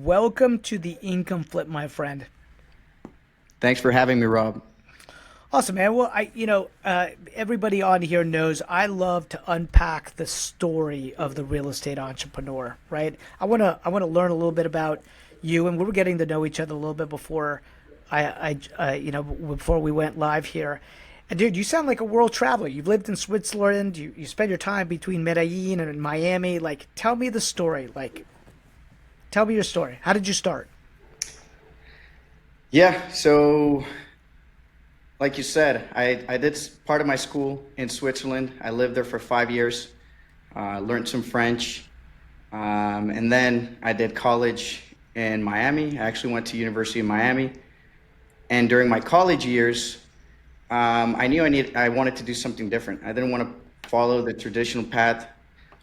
welcome to the Income Flip, my friend. Thanks for having me, Rob. Awesome, man. Well, everybody on here knows I love to unpack the story of the real estate entrepreneur, right? I wanna learn a little bit about you, and we were getting to know each other a little bit before before we went live here. And dude, you sound like a world traveler. You've lived in Switzerland. You spend your time between Medellin and Miami. Like, tell me the story. Tell me your story. How did you start? Yeah, so like you said, I did part of my school in Switzerland. I lived there for 5 years, learned some French, and then I did college in Miami. I actually went to University of Miami, and during my college years, I knew I wanted to do something different. I didn't want to follow the traditional path.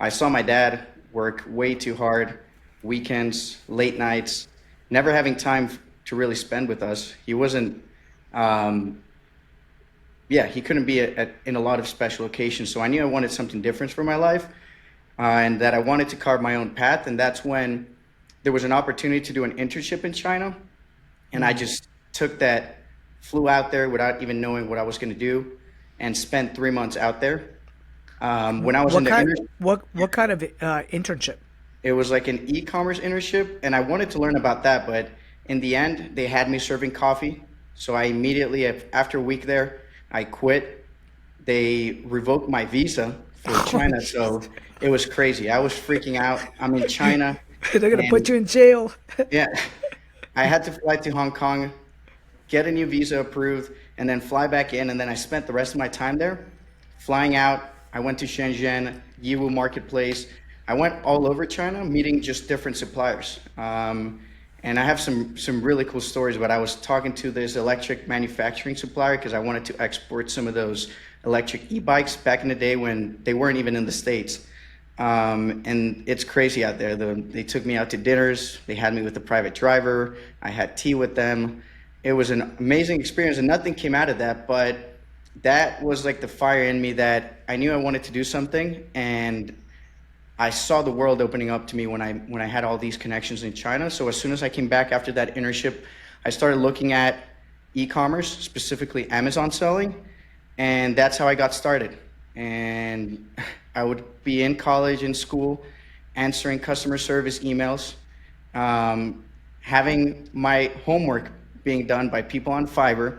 I saw my dad work way too hard, weekends, late nights, never having time to really spend with us. He wasn't, he couldn't be in a lot of special occasions. So I knew I wanted something different for my life, and that I wanted to carve my own path. And that's when there was an opportunity to do an internship in China. And I just took that, flew out there without even knowing what I was going to do, and spent 3 months out there. When I was in the internship, what kind of internship? it was like an e-commerce internship, and I wanted to learn about that, but in the end, they had me serving coffee. So I immediately, after a week there, I quit. They revoked my visa for China, so it was crazy. I was freaking out. I'm in China, They're gonna put and you in jail. yeah, I had to fly to Hong Kong, get a new visa approved, and then fly back in. And then I spent the rest of my time there. Flying out, I went to Shenzhen, Yiwu Marketplace. I went all over China, meeting just different suppliers. And I have some really cool stories, but I was talking to this electric manufacturing supplier because I wanted to export some of those electric e-bikes back in the day when they weren't even in the States. And it's crazy out there. They took me out to dinners. They had me with a private driver. I had tea with them. It was an amazing experience, and nothing came out of that, but that was like the fire in me that I knew I wanted to do something. And I saw the world opening up to me when I had all these connections in China. So as soon as I came back after that internship, I started looking at e-commerce, specifically Amazon selling, and that's how I got started. And I would be in college, in school, answering customer service emails, having my homework being done by people on Fiverr,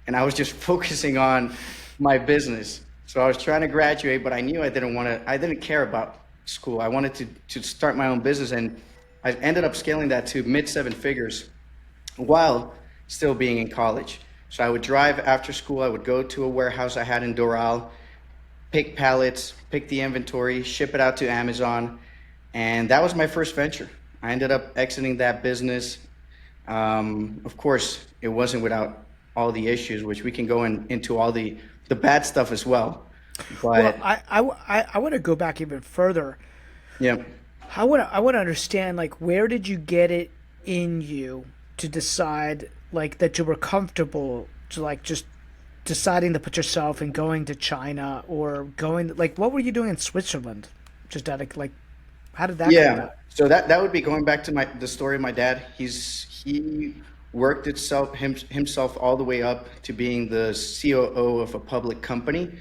and I was just focusing on my business. So I was trying to graduate, but I knew I didn't care about school. I wanted to start my own business, and I ended up scaling that to mid seven figures while still being in college. So I would drive after school. I would go to a warehouse I had in Doral, pick pallets, pick the inventory, ship it out to Amazon, and that was my first venture. I ended up exiting that business. Of course, it wasn't without all the issues, which we can go into all the bad stuff as well. Well, But I want to go back even further. yeah. I want to understand, like, where did you get it in you to decide, like, that you were comfortable to, like, just deciding to put yourself and going to China, or going, like, what were you doing in Switzerland? Just out of, like, how did that come Yeah, about? so that would be going back to the story of my dad. He worked himself all the way up to being the COO of a public company,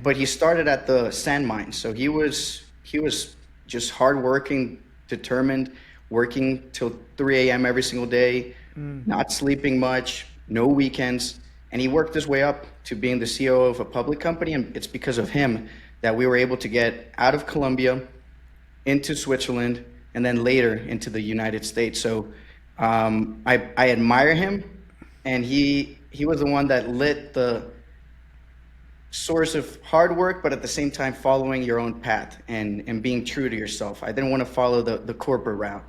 but he started at the sand mine. So he was just hardworking, determined, working till 3 a.m. every single day, not sleeping much, no weekends, and he worked his way up to being the COO of a public company. And it's because of him that we were able to get out of Colombia into Switzerland, and then later into the United States. So I admire him, and he was the one that lit the source of hard work, but at the same time following your own path and being true to yourself. I didn't want to follow the corporate route.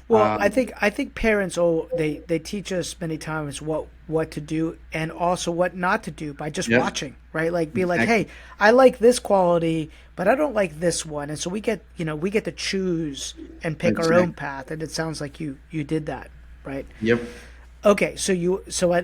Well, I think parents, they teach us many times what to do and also what not to do by just Yep, watching, right? Like, be like, exactly. hey, I like this quality, but I don't like this one, and so we get to choose and pick our own Exactly. path. And it sounds like you did that, right? Yep. Okay,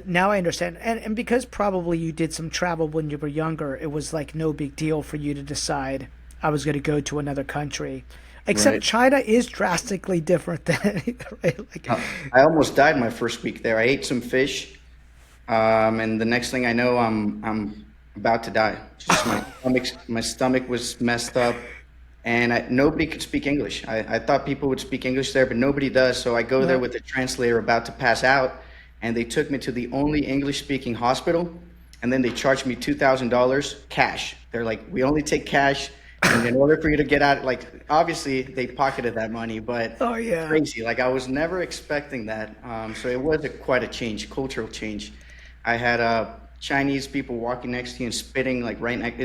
now I understand, and because probably you did some travel when you were younger, it was like no big deal for you to decide I was going to go to another country. Except Right. China is drastically different than right? Like, I almost died my first week there. I ate some fish, and the next thing I know, I'm about to die. Just my stomach was messed up, and nobody could speak English. I thought people would speak English there, but nobody does. So I go there no. with a translator about to pass out, and they took me to the only English-speaking hospital, and then they charged me $2,000 cash. They're like, we only take cash, and in order for you to get out, like obviously they pocketed that money, but Oh yeah. crazy. Like I was never expecting that. So it was quite a change, cultural change. I had Chinese people walking next to you and spitting like right next.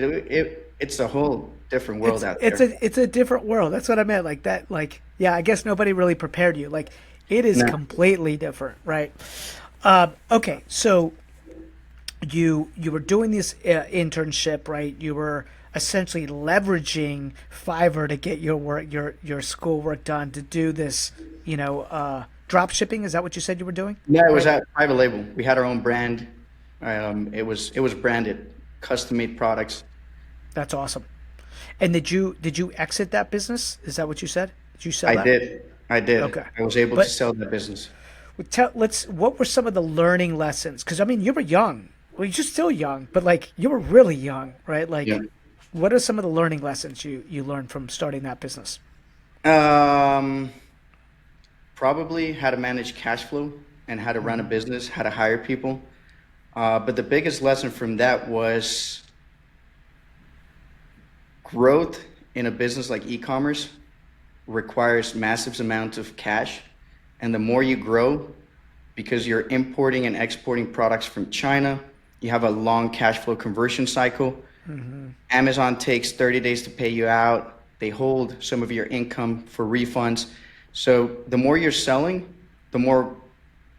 It's a whole different world out there. It's a different world. That's what I meant. Like that. Like yeah. I guess nobody really prepared you. Like it is No. completely different, right? Okay, so you were doing this internship, right? You were essentially leveraging Fiverr to get your work, your schoolwork done to do this. Drop shipping. Is that what you said you were doing? Yeah, it was Right. at private label. We had our own brand. It was branded, custom made products. That's awesome. And did you exit that business? Is that what you said? Did you sell I that? did. I did. Okay. I was able to But sell that business. let's. What were some of the learning lessons? Because I mean, you were young. Well, you're still young, but like you were really young, right? Yeah. Like, what are some of the learning lessons you learned from starting that business? Um, Probably how to manage cash flow and how to run a Hmm. business, how to hire people. But the biggest lesson from that was growth in a business like e-commerce requires massive amounts of cash. And the more you grow, because you're importing and exporting products from China, you have a long cash flow conversion cycle. Amazon takes 30 days to pay you out. They hold some of your income for refunds. So the more you're selling, the more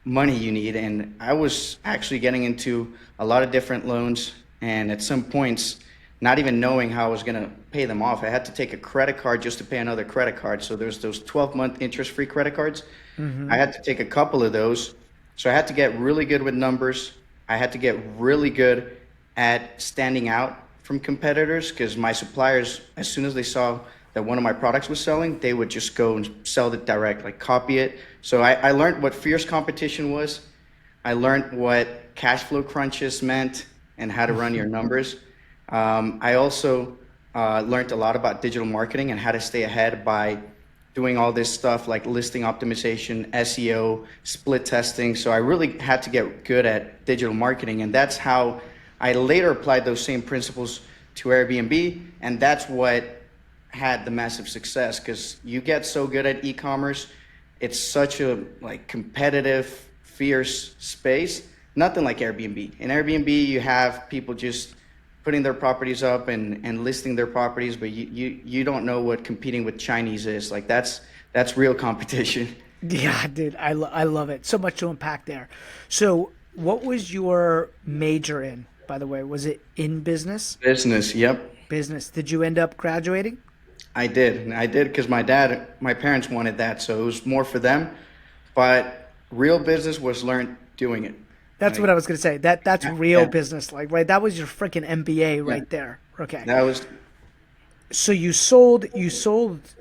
money you need. And I was actually getting into a lot of different loans. And at some points, not even knowing how I was going to pay them off, I had to take a credit card just to pay another credit card. So there's those 12-month interest-free credit cards. I had to take a couple of those. So I had to get really good with numbers. I had to get really good at standing out from competitors because my suppliers, as soon as they saw that one of my products was selling, they would just go and sell it direct, like copy it. So I learned what fierce competition was. I learned what cash flow crunches meant and how to run your numbers. I also learned a lot about digital marketing and how to stay ahead by doing all this stuff like listing optimization, SEO, split testing. So I really had to get good at digital marketing. And that's how I later applied those same principles to Airbnb. And that's what had the massive success because you get so good at e-commerce. It's such a like competitive, fierce space. Nothing like Airbnb. In Airbnb, you have people just putting their properties up and listing their properties, but you don't know what competing with Chinese is. Like that's real competition. Yeah, dude, I love it. So much to unpack there. So, what was your major in, by the way? Was it in business? Business, yep. Business. Did you end up graduating? I did because my parents wanted that, so it was more for them. But real business was learned doing it. That's what Like, I was gonna say. That's real yeah, business, like right. That was your freaking MBA yeah. right there. Okay. That was So you sold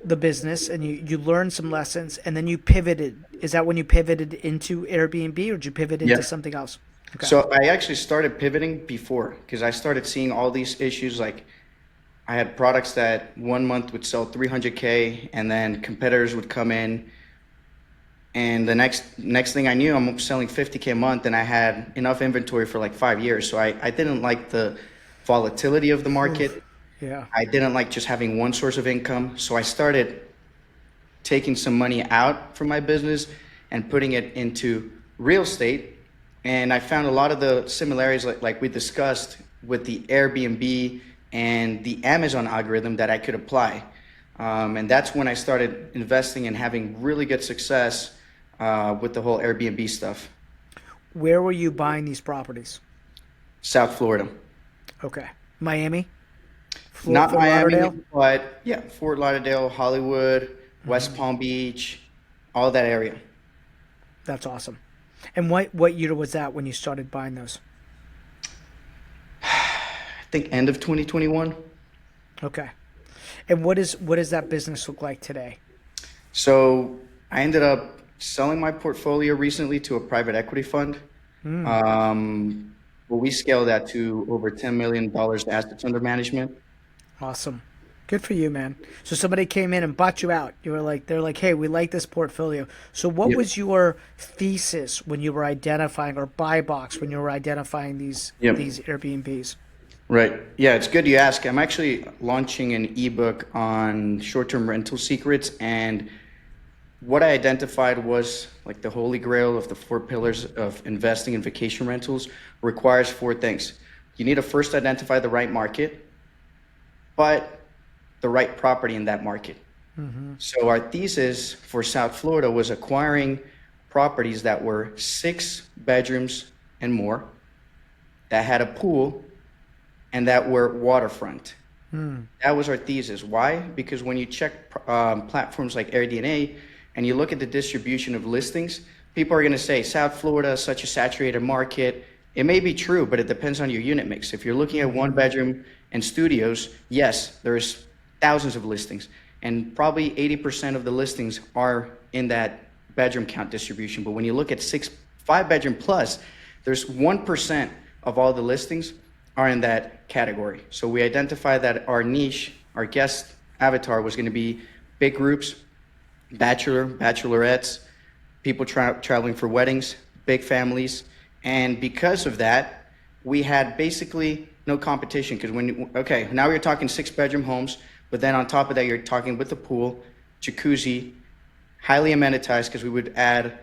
the business and you learned some lessons and then you pivoted. Is that when you pivoted into Airbnb or did you pivot yeah. into something else? Okay. So I actually started pivoting before because I started seeing all these issues. Like I had products that one month would sell 300K, and then competitors would come in, and the next thing I knew, I'm selling 50K a month, and I had enough inventory for like 5 years. So I didn't like the volatility of the Oof. market. Yeah. I didn't like just having one source of income. So I started taking some money out from my business and putting it into real estate. And I found a lot of the similarities, like we discussed, with the Airbnb and the Amazon algorithm that I could apply. And that's when I started investing and having really good success with the whole Airbnb stuff. Where were you buying these properties? South Florida. Okay. Miami? Not Fort Miami, Lauderdale? but yeah, Fort Lauderdale, Hollywood, West Palm Beach, all that area. That's awesome. And what year was that when you started buying those? I think end of 2021. Okay. And what does that business look like today? So I ended up selling my portfolio recently to a private equity fund. Well, we scaled that to over $10 million assets under management. Awesome. Good for you, man. So somebody came in and bought you out. You were like, they're like, hey, we like this portfolio. So what Yep. was your thesis when you were identifying, or buy box when you were identifying Yep. these Airbnbs? Right. Yeah, it's good you ask. I'm actually launching an ebook on short-term rental secrets, and what I identified was like the holy grail of the four pillars of investing in vacation rentals requires four things. You need to first identify the right market, but the right property in that market. So our thesis for South Florida was acquiring properties that were 6 bedrooms and more, that had a pool, and that were waterfront. That was our thesis. Why? Because when you check platforms like Airbnb and you look at the distribution of listings, people are going to say South Florida is such a saturated market. It may be true, but it depends on your unit mix. If you're looking at one bedroom and studios, yes, there's thousands of listings, and probably 80% of the listings are in that bedroom count distribution. But when you look at 5 bedroom plus, there's 1% of all the listings are in that category. So we identified that our niche, our guest avatar, was going to be big groups, bachelorettes, people traveling for weddings, big families. And because of that, we had basically no competition, because okay, now you're talking 6 bedroom homes, but then on top of that, you're talking with a pool, jacuzzi, highly amenitized, because we would add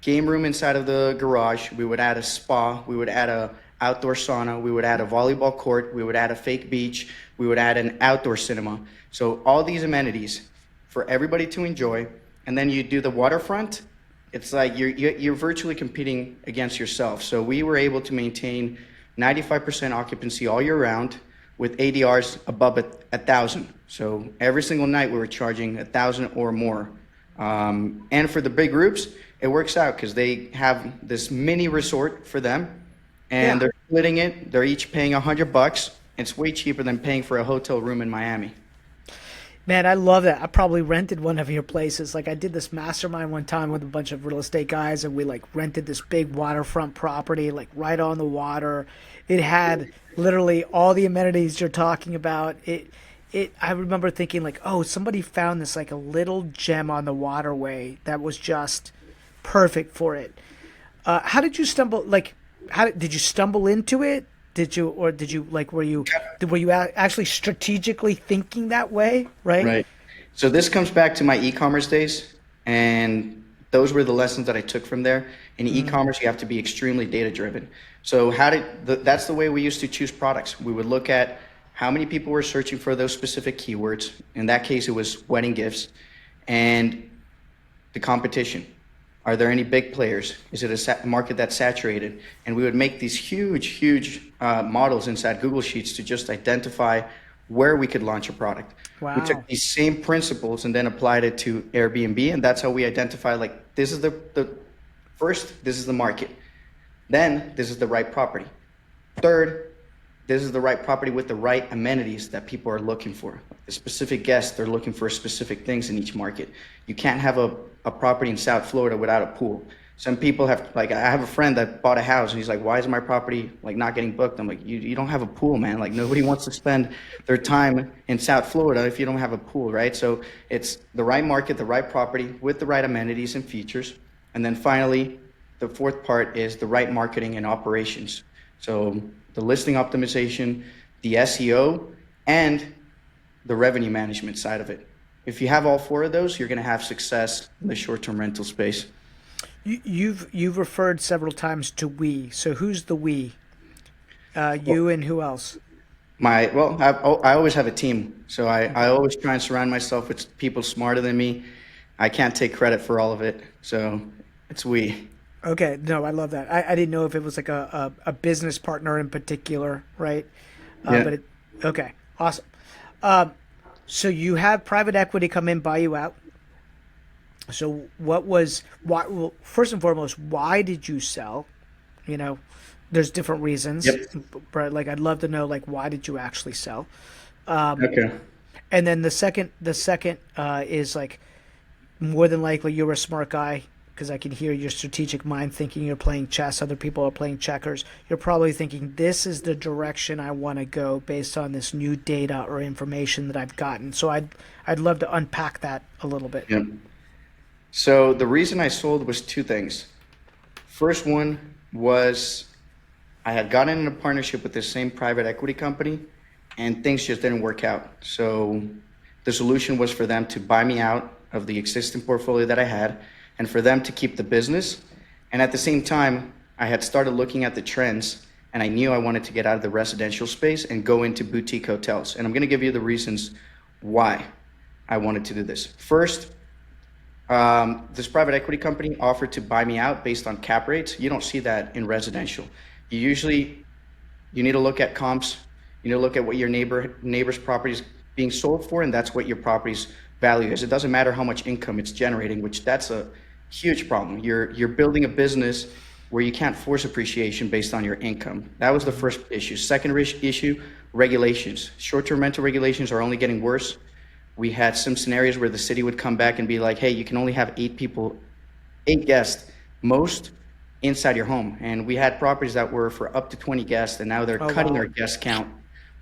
game room inside of the garage. We would add a spa. We would add a outdoor sauna. We would add a volleyball court. We would add a fake beach. We would add an outdoor cinema. So all these amenities for everybody to enjoy. And then you do the waterfront. It's like you're virtually competing against yourself. So we were able to maintain 95% occupancy all year round with ADRs above 1,000. So every single night we were charging 1,000 or more. And for the big groups, it works out because they have this mini resort for them, and Yeah. they're splitting it. They're each paying $100. It's way cheaper than paying for a hotel room in Miami. Man, I love that. I probably rented one of your places. Like I did this mastermind one time with a bunch of real estate guys, and we like rented this big waterfront property, like right on the water. It had literally all the amenities you're talking about. I remember thinking like, oh, somebody found this like a little gem on the waterway that was just perfect for it. How did you stumble? Like, did you stumble into it? Did you like, were you actually strategically thinking that way? Right? Right. So this comes back to my e-commerce days, and those were the lessons that I took from there. In e-commerce, you have to be extremely data driven. So that's the way we used to choose products. We would look at how many people were searching for those specific keywords. In that case, it was wedding gifts, and the competition. Are there any big players? Is it a market that's saturated? And we would make these huge models inside Google Sheets to just identify where we could launch a product. We Wow. took these same principles and then applied it to Airbnb, and that's how we identify, like, this is the first, this is the market. Then this is the right property. Third, this is the right property with the right amenities that people are looking for. The specific guests, they're looking for specific things in each market. You can't have a property in South Florida without a pool. Some people have, like, I have a friend that bought a house and he's like, why is my property like not getting booked? I'm like, you don't have a pool, man. Like, nobody wants to spend their time in South Florida if you don't have a pool, right? So it's the right market, the right property with the right amenities and features. And then finally, the fourth part is the right marketing and operations. So the listing optimization, the SEO, and the revenue management side of it. If you have all four of those, you're going to have success in the short-term rental space. You've referred several times to we. So who's the we? You and who else? I always have a team, so I always try and surround myself with people smarter than me. I can't take credit for all of it, so it's we. Okay, no, I love that. I didn't know if it was like a business partner in particular, right? Yeah. But okay, awesome. So you have private equity come in, buy you out. So why? Well, first and foremost, why did you sell? You know, there's different reasons, Yep. but like I'd love to know like why did you actually sell? Okay. And then the second is like more than likely you're a smart guy because I can hear your strategic mind thinking you're playing chess. Other people are playing checkers. You're probably thinking this is the direction I want to go based on this new data or information that I've gotten. So I'd love to unpack that a little bit. Yeah. So the reason I sold was two things. First one was I had gotten in a partnership with the same private equity company, and things just didn't work out. So the solution was for them to buy me out of the existing portfolio that I had and for them to keep the business. And at the same time, I had started looking at the trends and I knew I wanted to get out of the residential space and go into boutique hotels. And I'm going to give you the reasons why I wanted to do this. First, this private equity company offered to buy me out based on cap rates. You don't see that in residential. You need to look at comps. You need to look at what your neighbor's property is being sold for, and that's what your property's value is. It doesn't matter how much income it's generating, which that's a huge problem. You're building a business where you can't force appreciation based on your income. That was the first issue. Second issue, regulations. Short-term rental regulations are only getting worse. We had some scenarios where the city would come back and be like, hey, you can only have 8 guests, most inside your home. And we had properties that were for up to 20 guests, and now they're Oh cutting wow. our guest count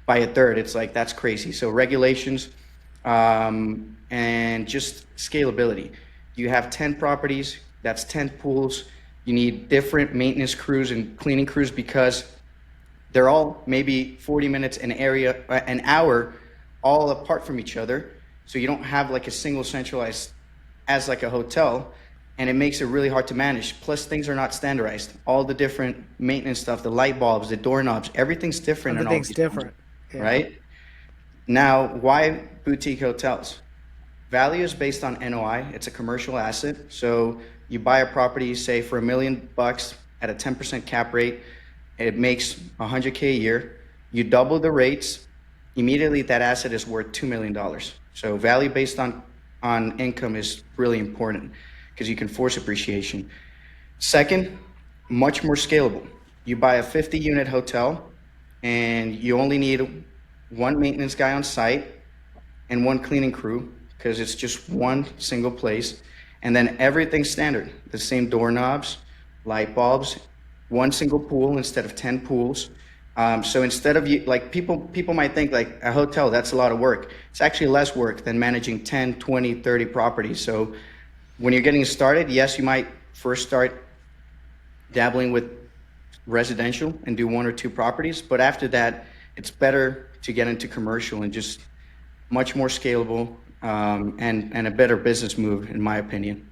by a third. It's like, that's crazy. So regulations, and just scalability. You have 10 properties, that's 10 pools. You need different maintenance crews and cleaning crews because they're all maybe 40 minutes an hour, all apart from each other. So you don't have like a single centralized as like a hotel, and it makes it really hard to manage. Plus things are not standardized. All the different maintenance stuff, the light bulbs, the doorknobs, everything's different in all Everything's these different. homes, Yeah. right? Now, why boutique hotels? Value is based on NOI. It's a commercial asset. So you buy a property, say for $1 million at a 10% cap rate, it makes 100K a year. You double the rates, immediately that asset is worth $2 million. So value based on income is really important because you can force appreciation. Second, much more scalable. You buy a 50-unit hotel and you only need one maintenance guy on site and one cleaning crew because it's just one single place. And then everything's standard. The same doorknobs, light bulbs, one single pool instead of 10 pools. So instead of like people might think like a hotel, that's a lot of work. It's actually less work than managing 10, 20, 30 properties. So when you're getting started, yes, you might first start dabbling with residential and do 1 or 2 properties, but after that, it's better to get into commercial and just much more scalable, and a better business move, in my opinion.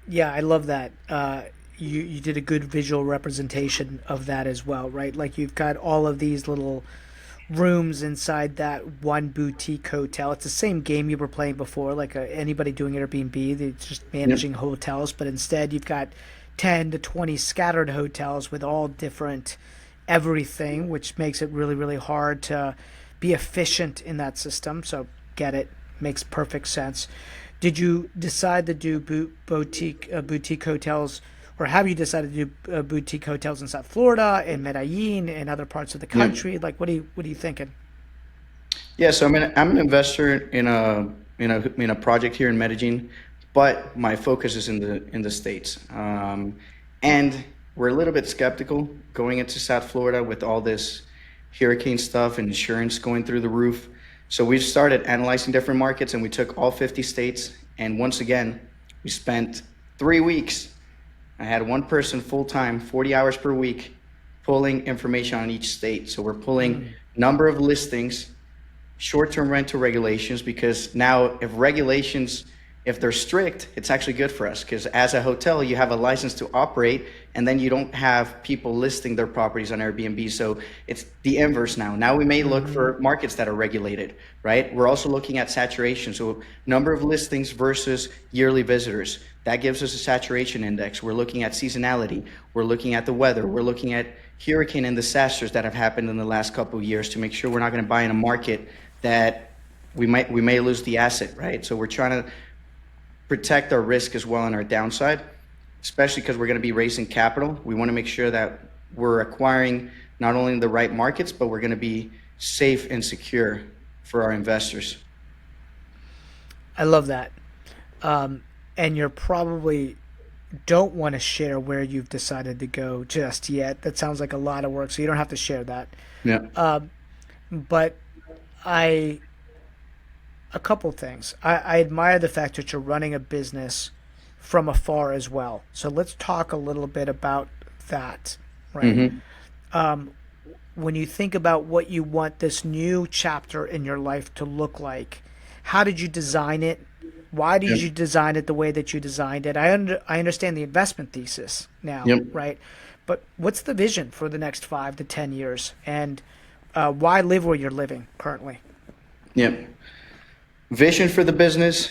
Yeah, I love that. You did a good visual representation of that as well, right? Like you've got all of these little rooms inside that one boutique hotel. It's the same game you were playing before, like anybody doing Airbnb. They're just Yep. managing hotels, but instead you've got 10 to 20 scattered hotels with all different everything, which makes it really, really hard to be efficient in that system. So get it, makes perfect sense. Did you decide to do boutique hotels, or have you decided to do boutique hotels in South Florida, in Medellin, and other parts of the Yep. country? Like, what are you thinking? Yeah, so I'm an investor in a project here in Medellin, but my focus is in the States. And we're a little bit skeptical going into South Florida with all this hurricane stuff and insurance going through the roof. So we started analyzing different markets and we took all 50 states. And once again, we spent 3 weeks. I had one person full time, 40 hours per week, pulling information on each state. So we're pulling number of listings, short-term rental regulations, because now if they're strict, it's actually good for us because as a hotel, you have a license to operate and then you don't have people listing their properties on Airbnb. So it's the inverse now. Now we may look Mm-hmm. for markets that are regulated, right? We're also looking at saturation. So number of listings versus yearly visitors. That gives us a saturation index. We're looking at seasonality. We're looking at the weather. We're looking at hurricane and disasters that have happened in the last couple of years to make sure we're not going to buy in a market that we may lose the asset, right? So we're trying to protect our risk as well on our downside, especially because we're going to be raising capital. We want to make sure that we're acquiring not only the right markets, but we're going to be safe and secure for our investors. I love that. And you're probably don't want to share where you've decided to go just yet. That sounds like a lot of work, so you don't have to share that. Yeah. But I, a couple things. I admire the fact that you're running a business from afar as well. So let's talk a little bit about that, right? Hmm. When you think about what you want this new chapter in your life to look like, how did you design it? Why did Yep. you design it the way that you designed it? I understand the investment thesis now, Yep. right? But what's the vision for the next 5 to 10 years? And why live where you're living currently? Yep. Vision for the business: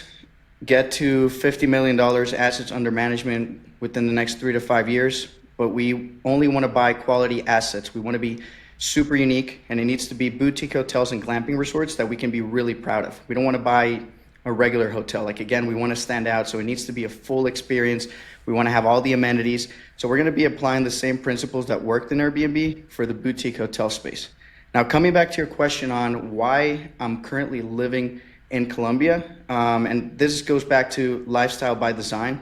get to $50 million assets under management within the next 3 to 5 years. But we only want to buy quality assets. We want to be super unique, and it needs to be boutique hotels and glamping resorts that we can be really proud of. We don't want to buy a regular hotel. Like, again, we want to stand out, so it needs to be a full experience. We want to have all the amenities. So we're going to be applying the same principles that worked in Airbnb for the boutique hotel space. Now, coming back to your question on why I'm currently living in Colombia, and this goes back to lifestyle by design.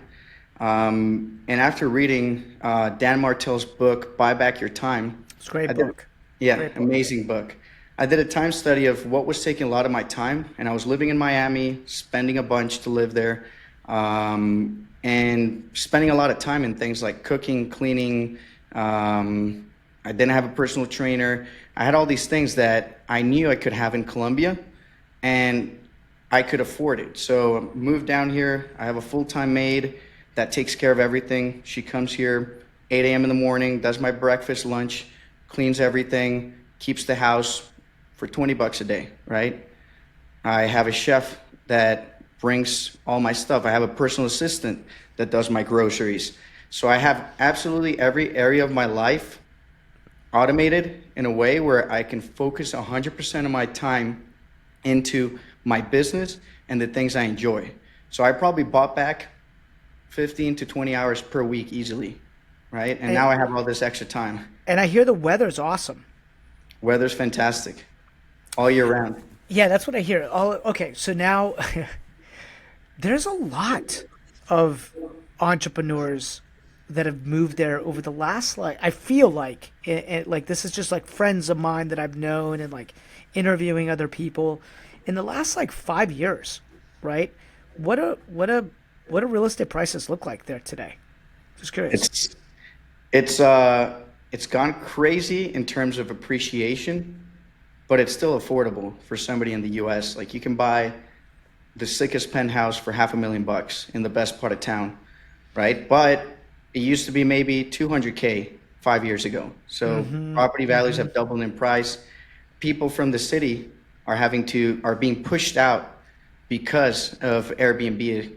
And after reading Dan Martell's book, Buy Back Your Time, It's a great I did, book. yeah, Great book. amazing book. I did a time study of what was taking a lot of my time, and I was living in Miami, spending a bunch to live there, and spending a lot of time in things like cooking, cleaning. I didn't have a personal trainer. I had all these things that I knew I could have in Colombia, and I could afford it. So moved down here. I have a full-time maid that takes care of everything. She comes here 8 a.m. in the morning, does my breakfast, lunch, cleans everything, keeps the house for $20 a day, right? I have a chef that brings all my stuff. I have a personal assistant that does my groceries. So I have absolutely every area of my life automated in a way where I can focus 100% of my time into my business and the things I enjoy. So I probably bought back 15 to 20 hours per week easily, right? And And, now I have all this extra time. and I hear the weather's awesome. Weather's fantastic all year round. Yeah, that's what I hear. Okay, so now there's a lot of entrepreneurs that have moved there over the last, like, I feel like like this is just like friends of mine that I've known and like interviewing other people in the last like 5 years, right? What do real estate prices look like there today? Just curious. It's it's gone crazy in terms of appreciation, but it's still affordable for somebody in the US. Like, you can buy the sickest penthouse for $500,000 in the best part of town, right? But it used to be maybe 200K 5 years ago. So property values have doubled in price. People from the city are being pushed out because of Airbnb,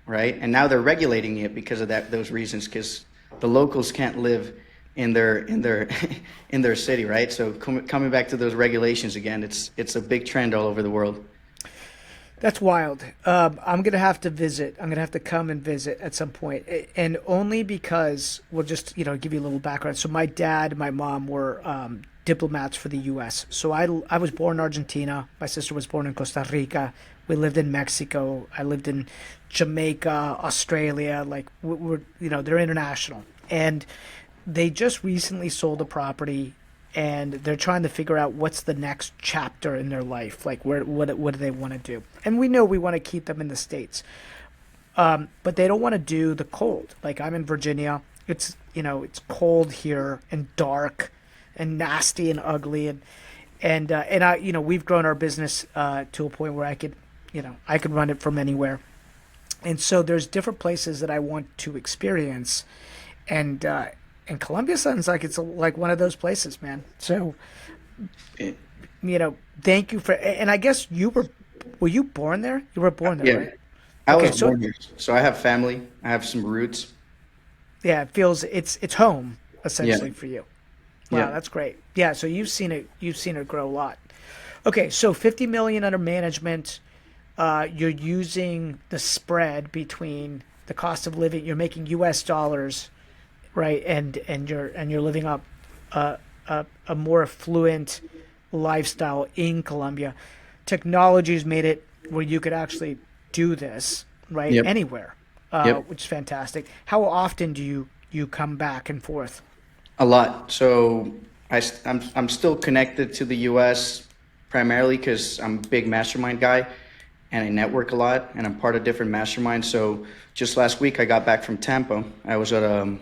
right? And now they're regulating it because of those reasons, because the locals can't live in their in their city, right? So coming back to those regulations again, it's a big trend all over the world. That's wild. I'm gonna have to visit. I'm gonna have to come and visit at some point, and only because we'll just give you a little background. So my dad and my mom were diplomats for the U.S. So I was born in Argentina. My sister was born in Costa Rica. We lived in Mexico. I lived in Jamaica, Australia. Like they're international, and they just recently sold a property and they're trying to figure out what's the next chapter in their life. Like, what do they want to do? And we know we want to keep them in the States, but they don't want to do the cold. Like, I'm in Virginia. It's cold here and dark and nasty and ugly, and I we've grown our business to a point where I could run it from anywhere. And so there's different places that I want to experience, and Colombia sounds like it's like one of those places, man. So, Eh, thank you for. And I guess were you born there? You were born there, Yeah, right? I Okay, was so born here, so I have family. I have some roots. yeah, it feels it's home Yeah, essentially for you. Wow, yeah, that's great. Yeah, so you've seen it grow a lot. Okay, so 50 million under management. You're using the spread between the cost of living. You're making U.S. dollars, right? And you're living up a more affluent lifestyle in Colombia. Technology's made it where you could actually do this, right? Yep. Anywhere, Yep. which is fantastic. How often do you come back and forth? A lot. So I'm still connected to the U.S. primarily because I'm a big mastermind guy and I network a lot and I'm part of different masterminds. So just last week I got back from Tampa. I was at a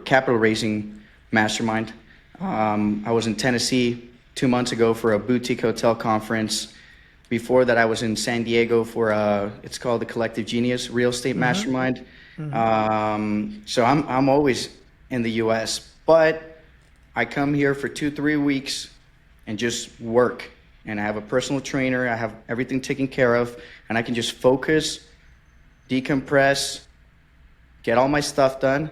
capital raising mastermind. I was in Tennessee 2 months ago for a boutique hotel conference. Before that, I was in San Diego for it's called the Collective Genius Real Estate Mastermind. So I'm always in the U.S., but I come here for 2-3 weeks and just work. And I have a personal trainer. I have everything taken care of, and I can just focus, decompress, get all my stuff done,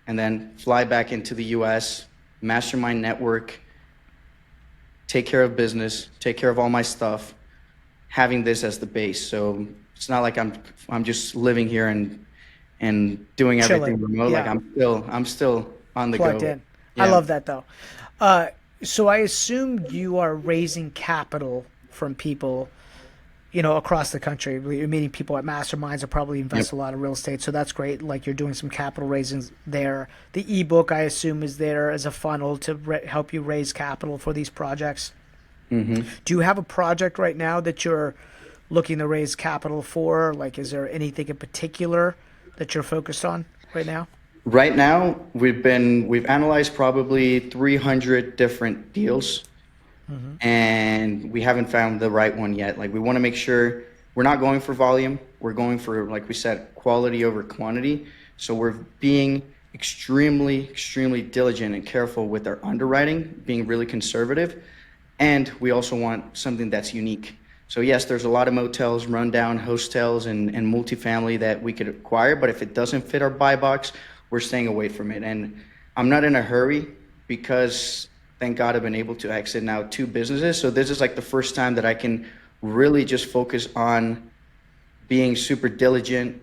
and then fly back into the U.S., mastermind network, take care of business, take care of all my stuff, having this as the base. So it's not like I'm just living here and doing everything Chilling. remote. Like Yeah. I'm still on the Plugged go. in. I Yeah. love that though. So I assume you are raising capital from people, across the country. You're meeting people at masterminds that probably invest Yep. a lot of real estate. So that's great. Like you're doing some capital raisings there. The ebook, I assume, is there as a funnel to help you raise capital for these projects. Do you have a project right now that you're looking to raise capital for? Like, is there anything in particular that you're focused on right now? Right now, we've analyzed probably 300 different deals, and we haven't found the right one yet. Like we want to make sure we're not going for volume. We're going for, like we said, quality over quantity. So we're being extremely, extremely diligent and careful with our underwriting, being really conservative. And we also want something that's unique. So yes, there's a lot of motels, rundown hostels, and multifamily that we could acquire, but if it doesn't fit our buy box, we're staying away from it. And I'm not in a hurry because thank God I've been able to exit now 2 businesses. So this is like the first time that I can really just focus on being super diligent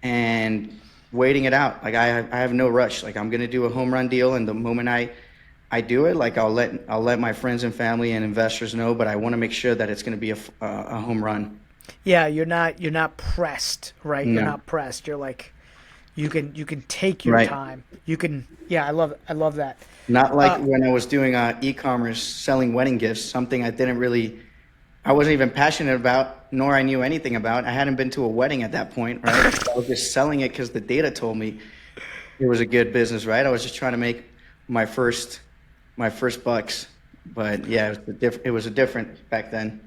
and waiting it out. Like I have no rush. Like I'm gonna do a home run deal, and the moment I do it, like I'll let my friends and family and investors know, but I want to make sure that it's going to be a home run. Yeah, you're not pressed, right? You're No. not pressed. You're like you can take your Right. time. You can yeah, I love that. Not like Uh when I was doing e-commerce selling wedding gifts, something I wasn't even passionate about, nor I knew anything about. I hadn't been to a wedding at that point, right? So I was just selling it because the data told me it was a good business, right? I was just trying to make my first bucks. But yeah, it was a different back then.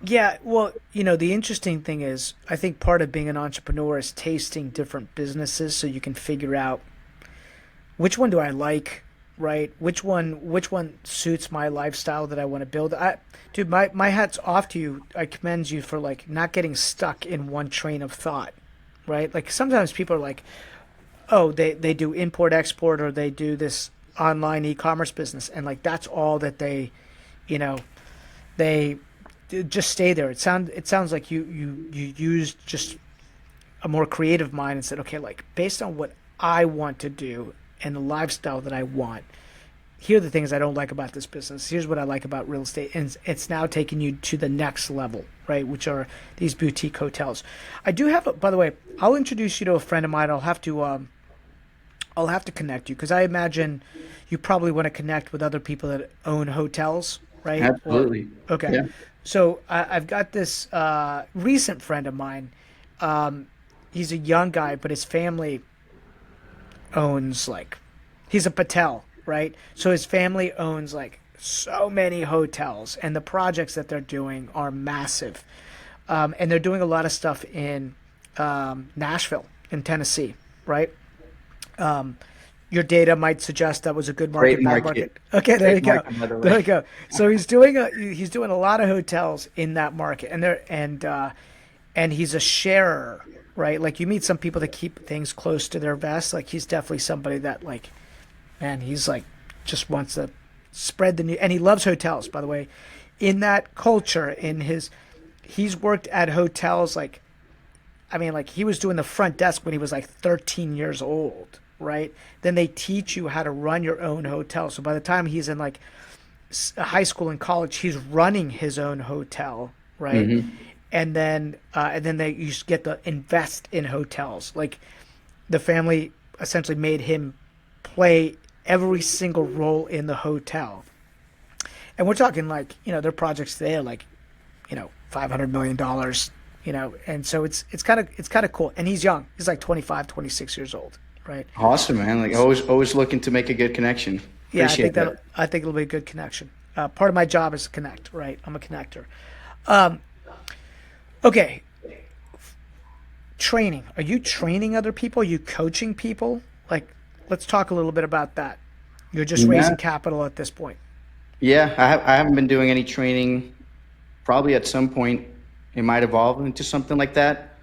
yeah, well, the interesting thing is I think part of being an entrepreneur is tasting different businesses so you can figure out which one do I like, right? Which one suits my lifestyle that I want to build. Dude, my hat's off to you. I commend you for like not getting stuck in one train of thought, right? Like sometimes people are like, oh, they do import export or they do this online e-commerce business and like that's all that you know they just stay there. It sounds like you used just a more creative mind and said, okay, like based on what I want to do and the lifestyle that I want, here are the things I don't like about this business. Here's what I like about real estate. And it's now taking you to the next level, right? Which are these boutique hotels. I do have, by the way, I'll introduce you to a friend of mine. I'll have to connect you because I imagine you probably want to connect with other people that own hotels, right? Or Absolutely. okay. Yeah. So I've got this recent friend of mine. He's a young guy, but his family owns like he's a Patel, right? So his family owns like so many hotels, and the projects that they're doing are massive. And they're doing a lot of stuff in Nashville, in Tennessee, right? Your data might suggest that was a good Great market, bad market. market. Okay, there you Great go. market, by the There way. you go. So he's doing a lot of hotels in that market, and he's a sharer, right? Like you meet some people that keep things close to their vest. Like he's definitely somebody that like, man, he's like just wants to spread the news, and he loves hotels. By the way, in that culture, he's worked at hotels like I mean, like he was doing the front desk when he was like 13 years old, right? Then they teach you how to run your own hotel. So by the time he's in like high school and college, he's running his own hotel, right? and then they you just get to invest in hotels. Like the family essentially made him play every single role in the hotel. And we're talking like, their projects today are like, $500 million, and so it's kind of cool. And he's young. He's like 25, 26 years old, right? Awesome, man. Like always looking to make a good connection. Yeah, Appreciate that. I think it'll be a good connection. Part of my job is to connect, right? I'm a connector. Um, okay, training. Are you training other people? Are you coaching people? Like, let's talk a little bit about that. You're just Yeah. raising capital at this point. Yeah, I haven't been doing any training. Probably at some point it might evolve into something like that.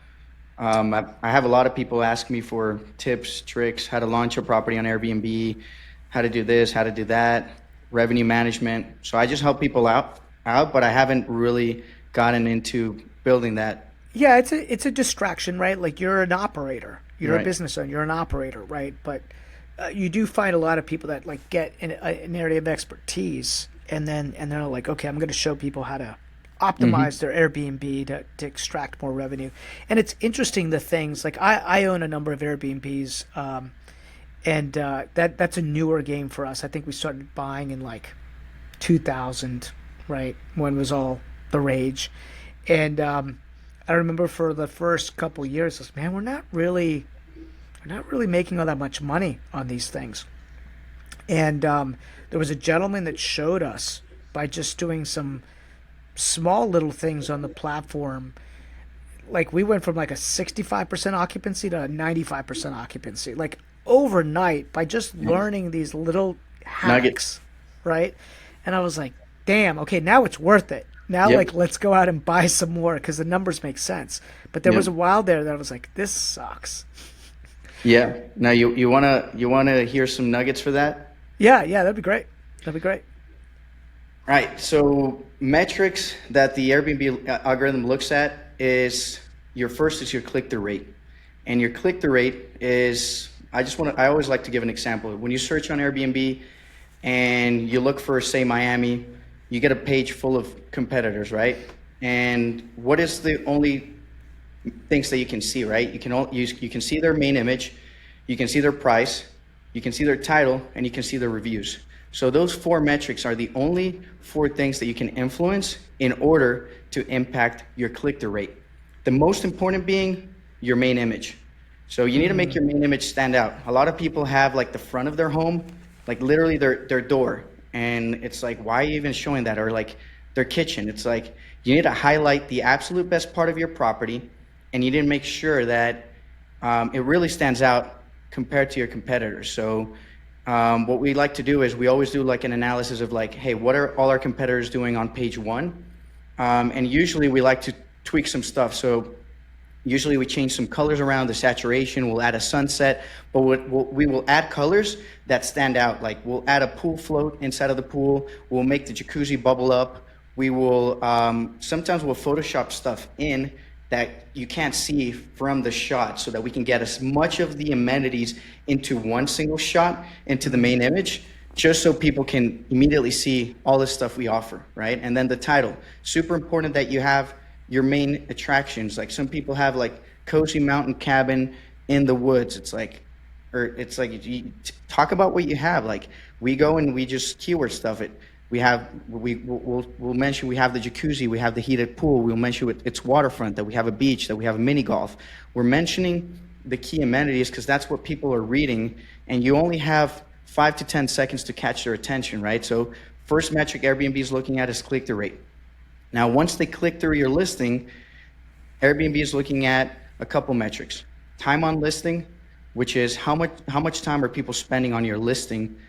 I have a lot of people ask me for tips, tricks, how to launch a property on Airbnb, how to do this, how to do that, revenue management. So I just help people out, but I haven't really gotten into building that. Yeah, it's a distraction, right? Like you're an operator, you're a Right. business owner, you're an operator, right? But you do find a lot of people that like get an area of expertise, and they're like, okay, I'm going to show people how to optimize their Airbnb to extract more revenue. And it's interesting the things like I own a number of Airbnbs, and that's a newer game for us. I think we started buying in like 2000, right, when it was all the rage, and I remember for the first couple years, I was, man, we're not really making all that much money on these things. And there was a gentleman that showed us by just doing some small little things on the platform. Like we went from like a 65% occupancy to a 95% occupancy, like overnight by just learning these little Nuggets. hacks, right? And I was like, damn, okay, now it's worth it. Now, Yep. like, let's go out and buy some more because the numbers make sense. But there Yep. was a while there that I was like, this sucks. Yeah. Now you wanna hear some nuggets for that? Yeah, yeah, that'd be great. That'd be great. Right. So metrics that the Airbnb algorithm looks at is your click-through rate. And your click-through rate is, I always like to give an example. When you search on Airbnb and you look for, say, Miami, you get a page full of competitors, right? And what is the only things that you can see, right? You can see their main image, you can see their price, you can see their title, and you can see their reviews. So those four metrics are the only four things that you can influence in order to impact your click-through rate. The most important being your main image. So you need to make your main image stand out. A lot of people have like the front of their home, like literally their door. And it's like, why are you even showing that? Or like their kitchen. It's like, you need to highlight the absolute best part of your property, and you need to make sure that it really stands out compared to your competitors. So what we like to do is we always do like an analysis of like, hey, what are all our competitors doing on page one? And usually we like to tweak some stuff. So usually we change some colors around the saturation. We'll add a sunset, but we will add colors that stand out. Like we'll add a pool float inside of the pool. We'll make the jacuzzi bubble up. We will sometimes we'll Photoshop stuff in that you can't see from the shot, so that we can get as much of the amenities into one single shot into the main image, just so people can immediately see all the stuff we offer, right? And then the title, super important that you have your main attractions. Like some people have like cozy mountain cabin in the woods. It's like, or it's like you talk about what you have. Like we go and we just keyword stuff it. We'll mention we have the jacuzzi, we have the heated pool. We'll mention it's waterfront, that we have a beach, that we have a mini golf. We're mentioning the key amenities because that's what people are reading, and you only have 5 to 10 seconds to catch their attention, right? So first metric Airbnb is looking at is click-through rate. Now, once they click through your listing, Airbnb is looking at a couple metrics. Time on listing, which is how much time are people spending on your listing,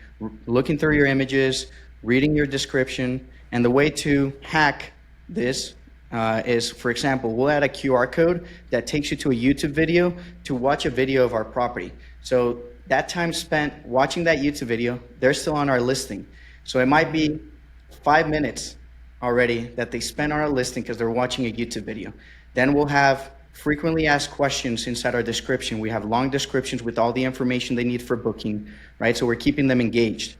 looking through your images, reading your description. And the way to hack this is, for example, we'll add a QR code that takes you to a YouTube video to watch a video of our property. So that time spent watching that YouTube video, they're still on our listing. So it might be 5 minutes already that they spent on our listing because they're watching a YouTube video. Then we'll have frequently asked questions inside our description. We have long descriptions with all the information they need for booking, right? So we're keeping them engaged.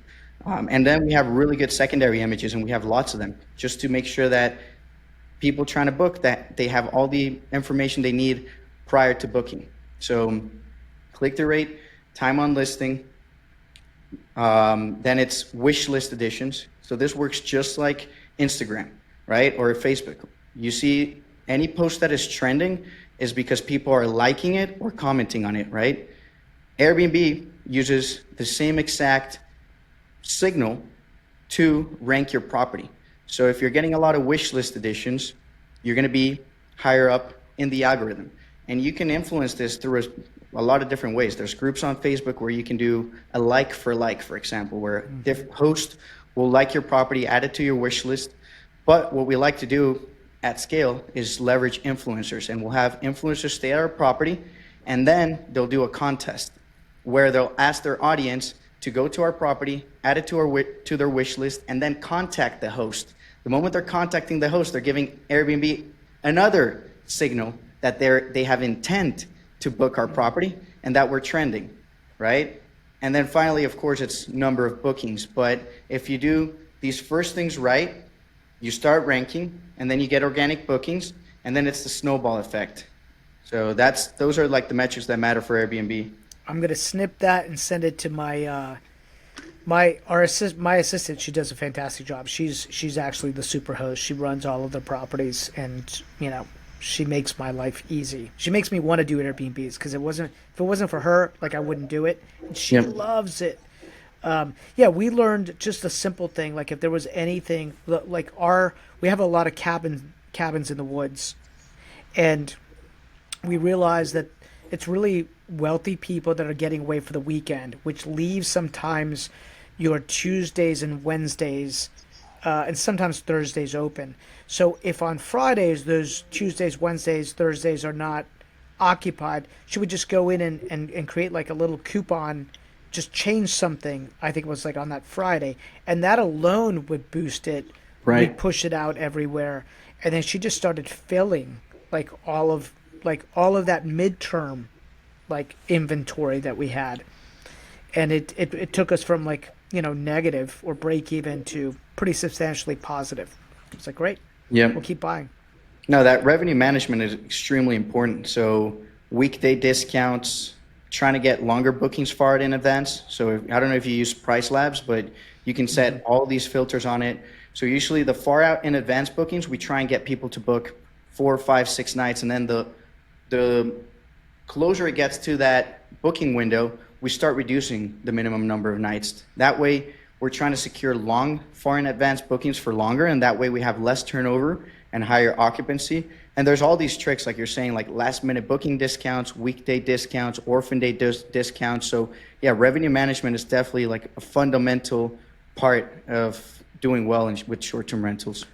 And then we have really good secondary images, and we have lots of them, just to make sure that people trying to book that they have all the information they need prior to booking. So click-through rate, time on listing, then it's wish list additions. So this works just like Instagram, right? Or Facebook. You see any post that is trending is because people are liking it or commenting on it, right? Airbnb uses the same exact signal to rank your property. So if you're getting a lot of wish list additions, you're going to be higher up in the algorithm. And you can influence this through a lot of different ways. There's groups on Facebook where you can do a like, for example, where different host will like your property, add it to your wish list. But what we like to do at scale is leverage influencers, and we'll have influencers stay at our property, and then they'll do a contest where they'll ask their audience to go to our property, add it to their wish list, and then contact the host. The moment they're contacting the host, they're giving Airbnb another signal that they have intent to book our property and that we're trending, right? And then finally, of course, it's number of bookings. But if you do these first things right, you start ranking, and then you get organic bookings, and then it's the snowball effect. So those are like the metrics that matter for Airbnb. I'm gonna snip that and send it to my assistant. She does a fantastic job. She's actually the super host. She runs all of the properties, and she makes my life easy. She makes me want to do Airbnbs because if it wasn't for her, like I wouldn't do it. And she loves it. We learned just a simple thing. Like if there was anything, like we have a lot of cabins in the woods, and we realized that it's really wealthy people that are getting away for the weekend, which leaves sometimes your Tuesdays and Wednesdays, and sometimes Thursdays open. So if on Fridays, those Tuesdays, Wednesdays, Thursdays are not occupied, she would just go in and create like a little coupon, just change something, I think it was like on that Friday, and that alone would boost it. Right. We'd push it out everywhere. And then she just started filling like all of that midterm like inventory that we had. And it took us from like, negative or break even to pretty substantially positive. It's like, great. Yeah. We'll keep buying. No, that revenue management is extremely important. So weekday discounts, trying to get longer bookings far in advance. So I don't know if you use Price Labs, but you can set all these filters on it. So usually the far out in advance bookings, we try and get people to book 4, 5, 6 nights. And then the closer it gets to that booking window, we start reducing the minimum number of nights. That way, we're trying to secure far in advance bookings for longer, and that way we have less turnover and higher occupancy. And there's all these tricks, like you're saying, like last minute booking discounts, weekday discounts, orphan day discounts. So yeah, revenue management is definitely like a fundamental part of doing well with short-term rentals.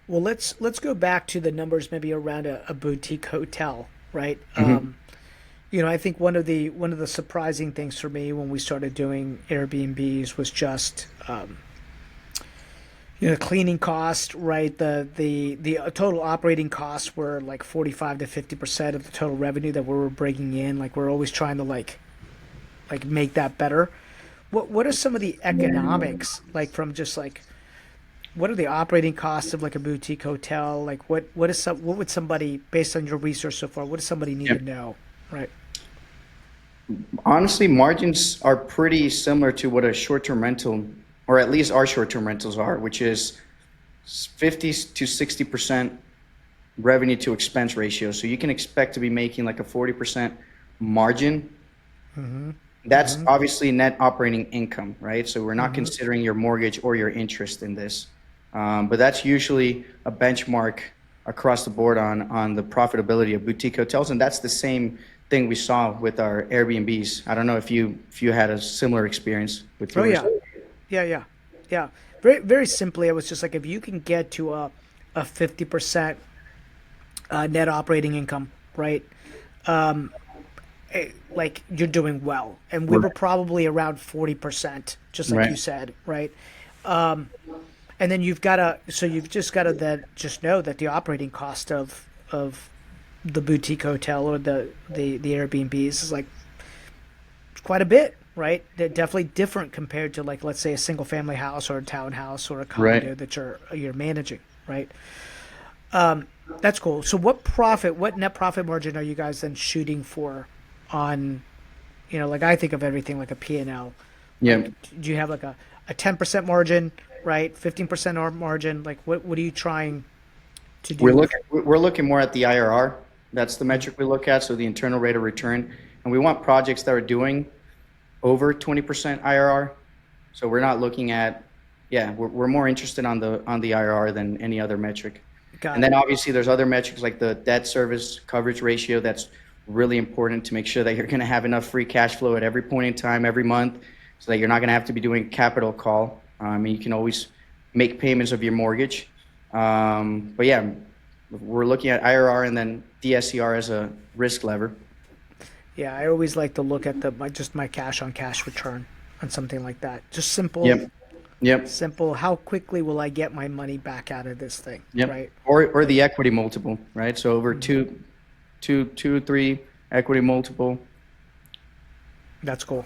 Well, let's go back to the numbers maybe around a boutique hotel, right? I think one of the surprising things for me when we started doing Airbnbs was just cleaning cost, right? The total operating costs were like 45 to 50% of the total revenue that we were bringing in. Like we're always trying to like make that better. What are some of the economics like from just like what are the operating costs of like a boutique hotel? Like what would somebody, based on your research so far, what does somebody need to know, right? Honestly, margins are pretty similar to what a short-term rental, or at least our short-term rentals are, which is 50 to 60% revenue to expense ratio. So you can expect to be making like a 40% margin. That's obviously net operating income, right? So we're not considering your mortgage or your interest in this. But that's usually a benchmark across the board on the profitability of boutique hotels. And that's the same thing we saw with our Airbnbs. I don't know if you had a similar experience with yours. Oh yeah. Very very simply, it was just like if you can get to a 50% net operating income, right? Like you're doing well, and we were probably around 40%, just like you said, right? And then you've just got to then just know that the operating cost of the boutique hotel or the Airbnbs is like quite a bit, right? They're definitely different compared to like, let's say, a single family house or a townhouse or a condo that you're managing, right? That's cool. So what net profit margin are you guys then shooting for on, like I think of everything like a P&L. Yeah. Like, do you have like a 10% margin, right? 15% margin? Like what are you trying to do? We're looking more at the IRR. That's the metric we look at, so the internal rate of return. And we want projects that are doing over 20% IRR. So we're not looking at, yeah, we're more interested on the IRR than any other metric. And Got then it. obviously there's other metrics like the debt service coverage ratio. That's really important to make sure that you're going to have enough free cash flow at every point in time, every month, so that you're not going to have to be doing capital call. You can always make payments of your mortgage. But yeah, we're looking at IRR and then DSCR as a risk lever. Yeah, I always like to look at just my cash on cash return on something like that. Just Yep. Yep. simple. How quickly will I get my money back out of this thing, Yep. right? Or the equity multiple, right? So over three equity multiple. That's cool.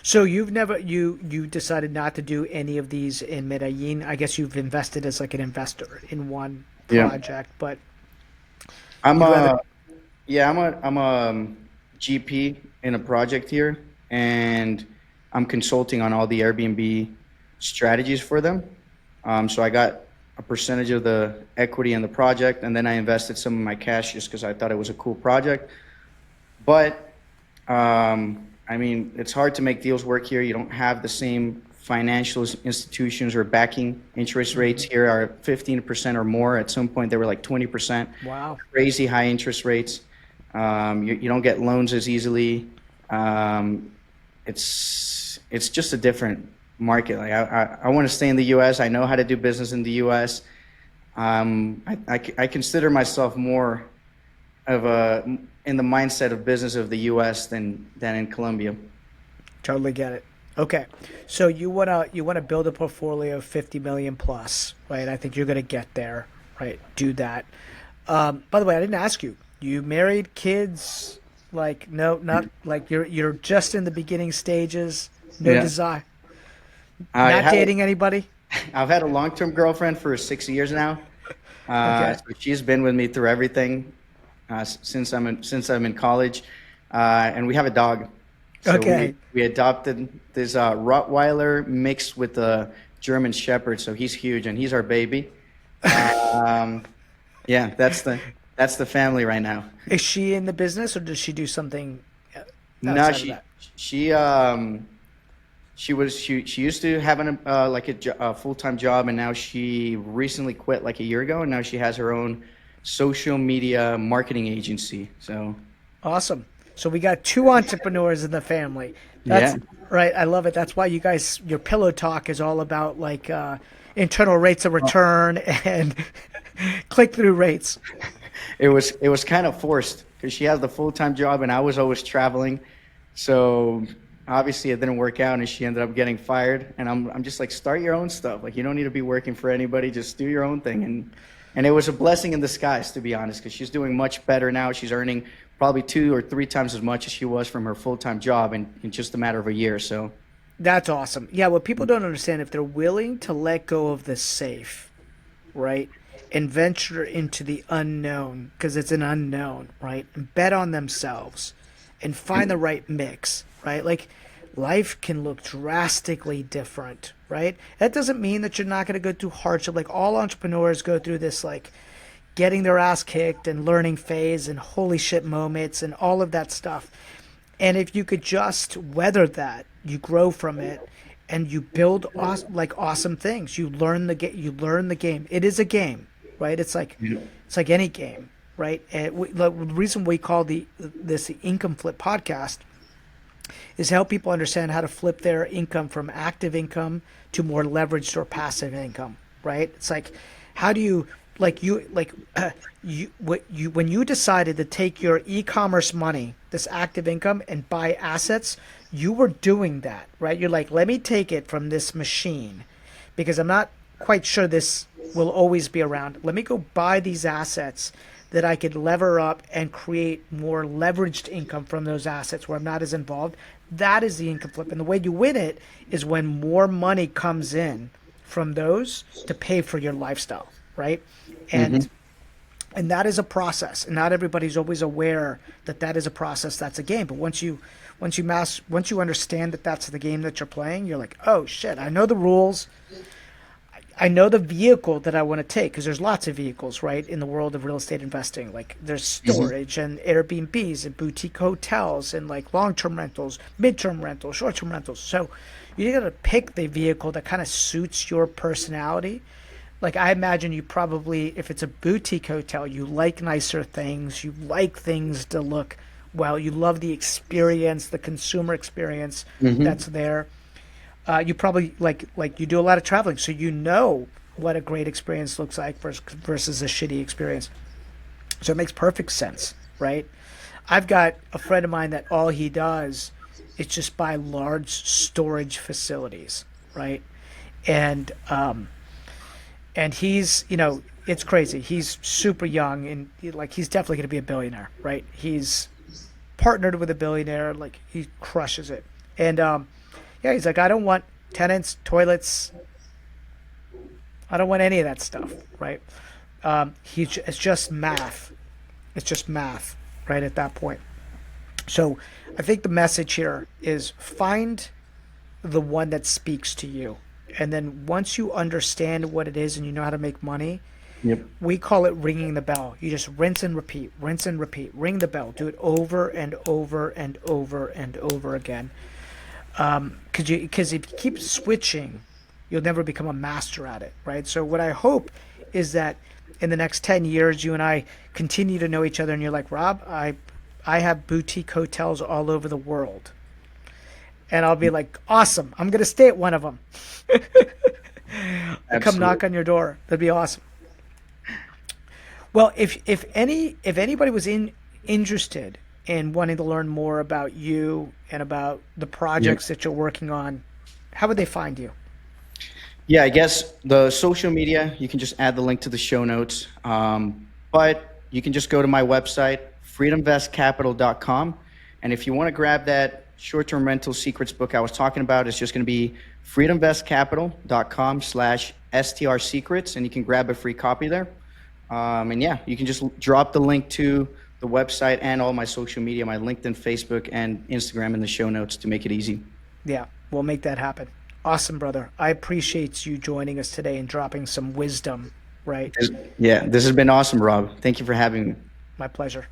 So you decided not to do any of these in Medellin. I guess you've invested as like an investor in one Yeah. project, but I'm you'd rather. a yeah, I'm a GP in a project here, and I'm consulting on all the Airbnb strategies for them. So I got a percentage of the equity in the project, and then I invested some of my cash just because I thought it was a cool project. But I mean, it's hard to make deals work here. You don't have the same financial institutions or backing. Interest rates here are 15% or more. At some point, they were like 20%. Wow. Crazy high interest rates. You don't get loans as easily. It's just a different market. Like I want to stay in the U.S. I know how to do business in the U.S. I consider myself more of a in the mindset of business of the U.S. than in Colombia. Totally get it. Okay. So you wanna build a portfolio of 50 million plus, right? I think you're gonna get there, right? Do that. By the way, I didn't ask you. You married, kids? Like no, not like you're just in the beginning stages. No Yeah, desire. I Not had dating anybody. I've had a long-term girlfriend for 6 years now. Okay. So she's been with me through everything since I'm in college, and we have a dog. So Okay. we adopted this Rottweiler mixed with a German Shepherd. So he's huge, and he's our baby. Um, yeah, that's the family right now. Is she in the business or does she do something No, outside of that? she she used to have like a full-time job, and now she recently quit like a year ago, and now she has her own social media marketing agency. So Awesome. So we got two entrepreneurs in the family. That's yeah, right. I love it. That's why you guys, your pillow talk is all about like internal rates of return and click through rates. it was kind of forced because she has the full-time job, and I was always traveling. So obviously it didn't work out, and she ended up getting fired. And I'm just like, start your own stuff. Like you don't need to be working for anybody. Just do your own thing. And it was a blessing in disguise, to be honest, because she's doing much better now. She's earning probably 2 or 3 times as much as she was from her full-time job in just a matter of a year. So That's awesome. Yeah, what people don't understand, if they're willing to let go of the safe, right, and venture into the unknown, because it's an unknown, right, and bet on themselves and find the right mix, right? Like life can look drastically different, right? That doesn't mean that you're not going to go through hardship. Like all entrepreneurs go through this, like getting their ass kicked and learning phase and holy shit moments and all of that stuff. And if you could just weather that, you grow from it, and you build like awesome things. You learn the game. It is a game, right? It's like any game, right? And the reason we call this the income flip podcast is help people understand how to flip their income from active income to more leveraged or passive income, right? It's like, how do you when you decided to take your e-commerce money, this active income, and buy assets, you were doing that, right? You're like, let me take it from this machine because I'm not quite sure this will always be around. Let me go buy these assets that I could lever up and create more leveraged income from those assets where I'm not as involved. That is the income flip. And the way you win it is when more money comes in from those to pay for your lifestyle, right? hmm And And that is a process, and not everybody's always aware that that is a process. That's a game. But once you understand that that's the game that you're playing, you're like, oh shit, I know the rules. I know the vehicle that I want to take, because there's lots of vehicles, right, in the world of real estate investing. Like there's storage and Airbnbs and boutique hotels and like long-term rentals, mid-term rentals, short-term rentals. So you got to pick the vehicle that kind of suits your personality. Like I imagine you probably, if it's a boutique hotel, you like nicer things, you like things to look well, you love the experience, the consumer experience that's there. You probably like you do a lot of traveling, so you know what a great experience looks like versus a shitty experience. So it makes perfect sense, right? I've got a friend of mine that all he does is just buy large storage facilities, right? And he's, it's crazy. He's super young, and like he's definitely going to be a billionaire, right? He's partnered with a billionaire, like he crushes it. And yeah, he's like, I don't want tenants, toilets. I don't want any of that stuff, right? It's just math. It's just math, right, at that point. So I think the message here is find the one that speaks to you. And then once you understand what it is and you know how to make money, we call it ringing the bell. You just rinse and repeat, ring the bell, do it over and over and over and over again. Because if you keep switching, you'll never become a master at it, right? So what I hope is that in the next 10 years, you and I continue to know each other, and you're like, Rob, I have boutique hotels all over the world. And I'll be like, awesome, I'm going to stay at one of them. I'll come knock on your door. That'd be awesome. Well, if anybody was interested in wanting to learn more about you and about the projects that you're working on, how would they find you? Yeah, I guess the social media, you can just add the link to the show notes. But you can just go to my website, freedomvestcapital.com. And if you want to grab that short-term rental secrets book I was talking about, it's just going to be freedomvestcapital.com/STR secrets, and you can grab a free copy there. And yeah, you can just drop the link to the website and all my social media, my LinkedIn, Facebook, and Instagram in the show notes to make it easy. Yeah, we'll make that happen. Awesome, brother. I appreciate you joining us today and dropping some wisdom, right? Yeah, this has been awesome, Rob. Thank you for having me. My pleasure.